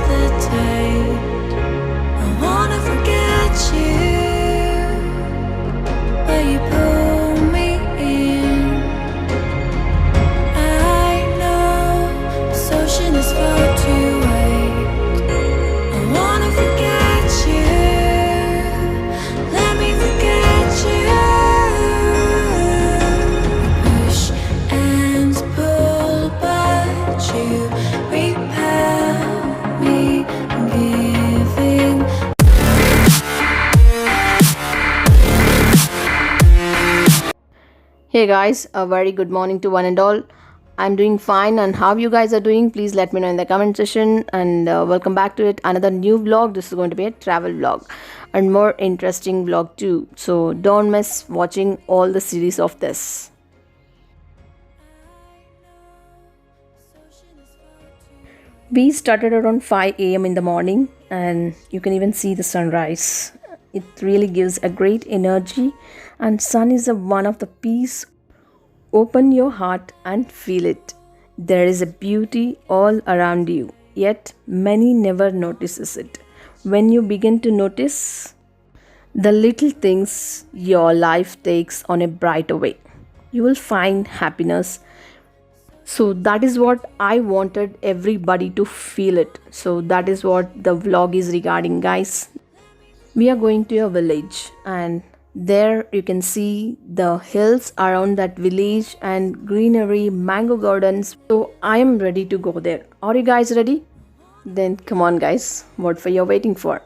the tide. I wanna forget you, but you pull me in. I know this ocean is far too wide. I wanna forget you, let me forget you. Push and pull, but you repel me, giving. Hey guys, a very good morning to one and all. I'm doing fine, and how you guys are doing, please let me know in the comment section. And welcome back to it, another new vlog. This is going to be a travel vlog and more interesting vlog too, so don't miss watching all the series of this. We started around 5 a.m. in the morning, and you can even see the sunrise. It really gives a great energy, and sun is one of the peace. Open your heart and feel it. There is a beauty all around you, yet many never notices it. When you begin to notice the little things, your life takes on a brighter way. You will find happiness. So that is what I wanted everybody to feel it. So that is what the vlog is regarding, guys. We are going to a village, and there you can see the hills around that village and greenery, mango gardens. So I am ready to go there. Are you guys ready? Then come on guys, what for you're waiting for?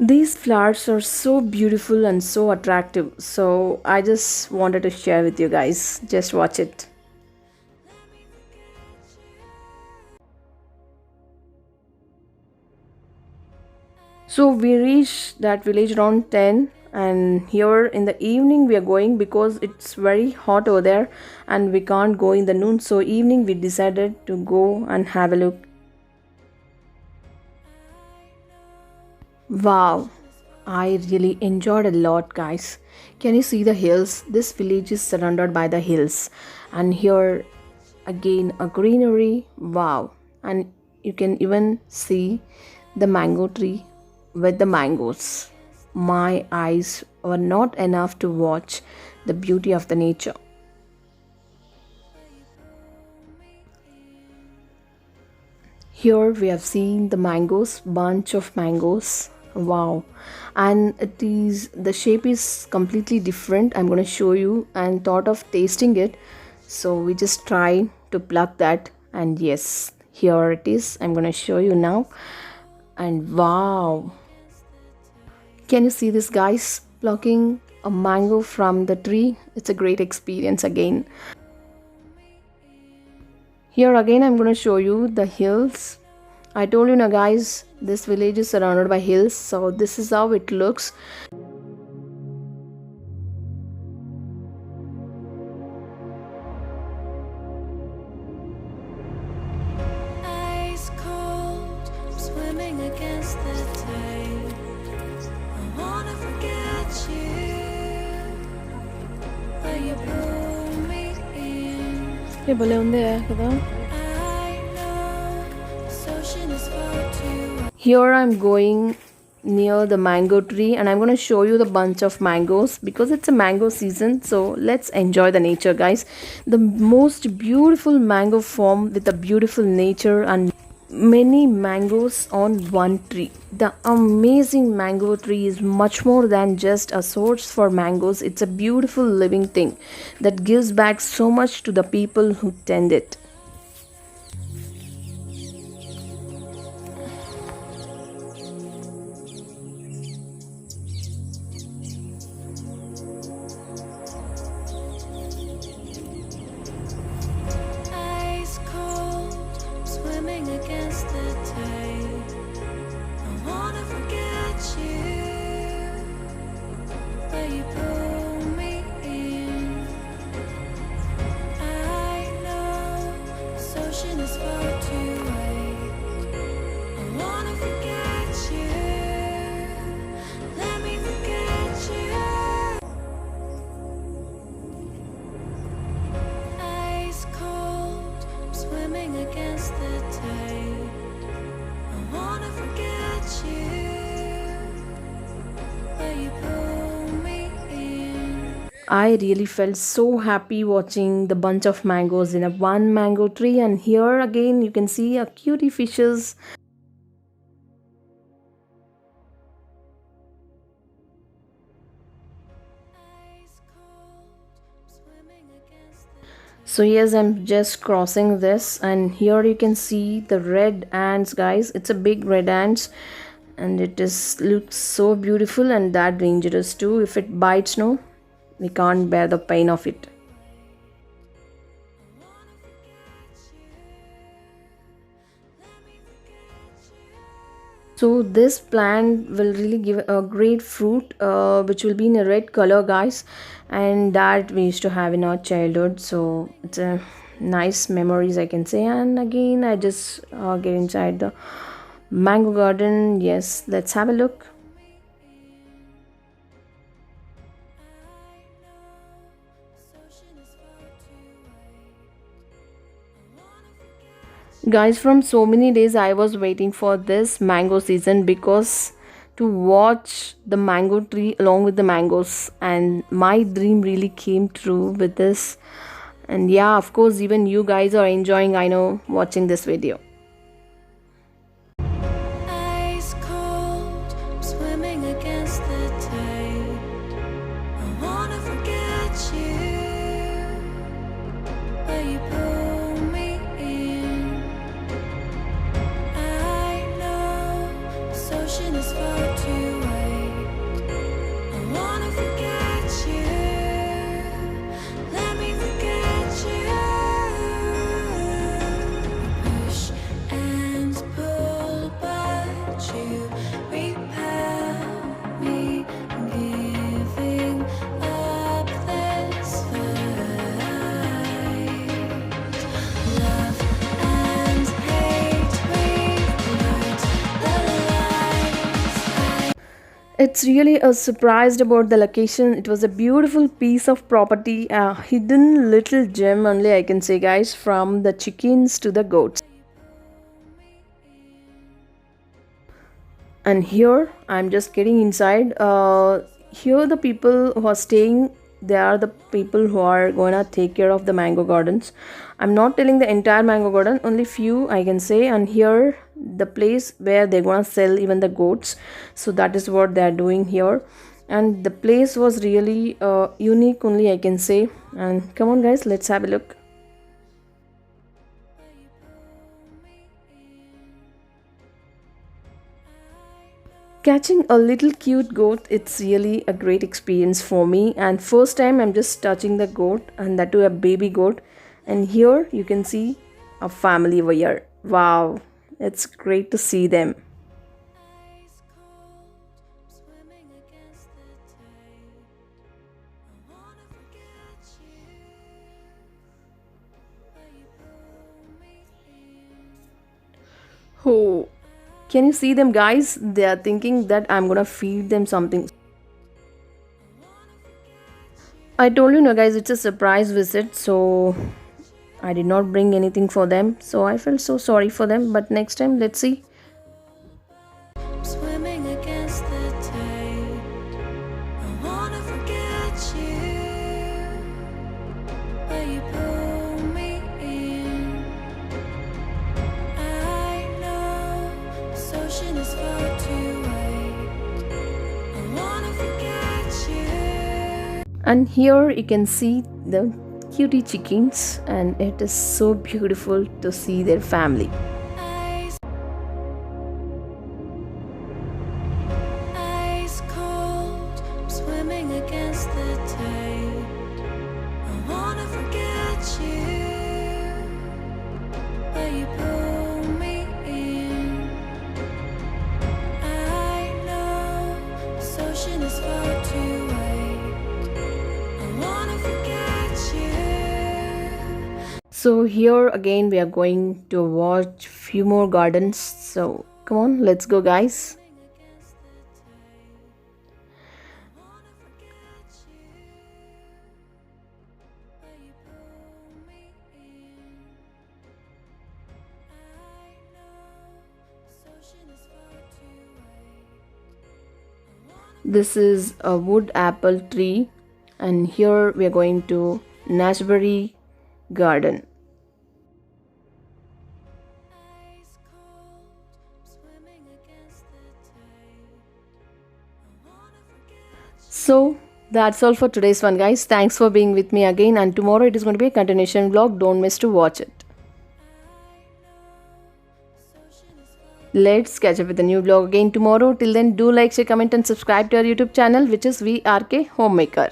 These flowers are so beautiful and so attractive. So I just wanted to share with you guys. Just watch it. So we reached that village around 10, and here in the evening we are going because it's very hot over there and we can't go in the noon. So evening we decided to go and have a look. Wow, I really enjoyed a lot, guys. Can you see the hills? This village is surrounded by the hills, and here again a greenery. Wow, and you can even see the mango tree with the mangoes. My eyes were not enough to watch the beauty of the nature. Here we have seen the mangoes, bunch of mangoes. Wow, and it is, the shape is completely different. I'm going to show you, and thought of tasting it. So we just try to pluck that, and yes, here it is. I'm going to show you now. And wow, can you see this, guys? Plucking a mango from the tree. It's a great experience again. Here again I'm going to show you the hills. I told you now, guys, this village is surrounded by hills. So this is how it looks. Ice cold, I'm swimming against the tide. I wanna forget you, but you pull me in. ये भले होंगे కదా. I know this ocean is far too wide. Here I'm going near the mango tree, and I'm going to show you the bunch of mangoes because it's a mango season. So let's enjoy the nature, guys. The most beautiful mango farm with a beautiful nature and many mangoes on one tree. The amazing mango tree is much more than just a source for mangoes. It's a beautiful living thing that gives back so much to the people who tend it. Ice cold, I'm swimming against the tide. I wanna forget you, but you pull me in. I know I really felt so happy watching the bunch of mangoes in a one mango tree. And here again you can see a cutie fishes. So yes, I'm just crossing this, and here you can see the red ants, guys. It's a big red ants, and it is looks so beautiful and that dangerous too. If it bites, no, we can't bear the pain of it. So this plant will really give a great fruit, which will be in a red color, guys, and that we used to have in our childhood. So it's a nice memories, I can say. And again, I just get inside the mango garden. Yes, let's have a look. Guys, from so many days I was waiting for this mango season because to watch the mango tree along with the mangoes, and my dream really came true with this. And yeah, of course, even you guys are enjoying, I know, watching this video. Ice cold, I'm swimming against the tide. I wanna forget you, but you pull me in. I know this ocean is far too wide. I wanna forget you. Let me forget you. Push and pull, but you repel me, giving up this fight. Love and hate, we learned the lies. It's really a surprised about the location. It was a beautiful piece of property, a hidden little gem only, I can say, guys, from the chickens to the goats. And here I'm just getting inside. Here the people who are staying, they are the people who are gonna take care of the mango gardens. I'm not telling the entire mango garden, only few I can say. And here the place where they're gonna sell even the goats, so that is what they are doing here. And the place was really unique only, I can say. And come on guys, let's have a look. Catching a little cute goat, it's really a great experience for me. And first time I'm just touching the goat, and that too a baby goat. And here you can see a family over here. Wow, it's great to see them. Ice cold, I'm swimming against the tide. I wanna forget you, but you pull me in. Oh, can you see them, guys? They are thinking that I'm gonna feed them something. I told you, no, guys, it's a surprise visit, so I did not bring anything for them. So I felt so sorry for them. But next time, let's see. I'm swimming against the tide. I wanna forget you, but you pull me in. I know this ocean is far too wide. I wanna forget you. And here you can see the cutie chickens, and it is so beautiful to see their family. Ice, ice cold, I'm swimming against the tide. I wanna forget you, but you pull me in. I know this ocean is far too wide. I wanna forget you. So here again we are going to watch few more gardens. So come on, let's go guys. This is a wood apple tree, And here we are going to Naseberry Garden. Ice cold, swimming against the tide. I wanna forget. So that's all for today's one, guys. Thanks for being with me again, and tomorrow it is going to be a continuation vlog. Don't miss to watch it. Let's catch up with the new vlog again tomorrow. Till then, do like, share, comment, and subscribe to our YouTube channel, which is VRK Homemaker.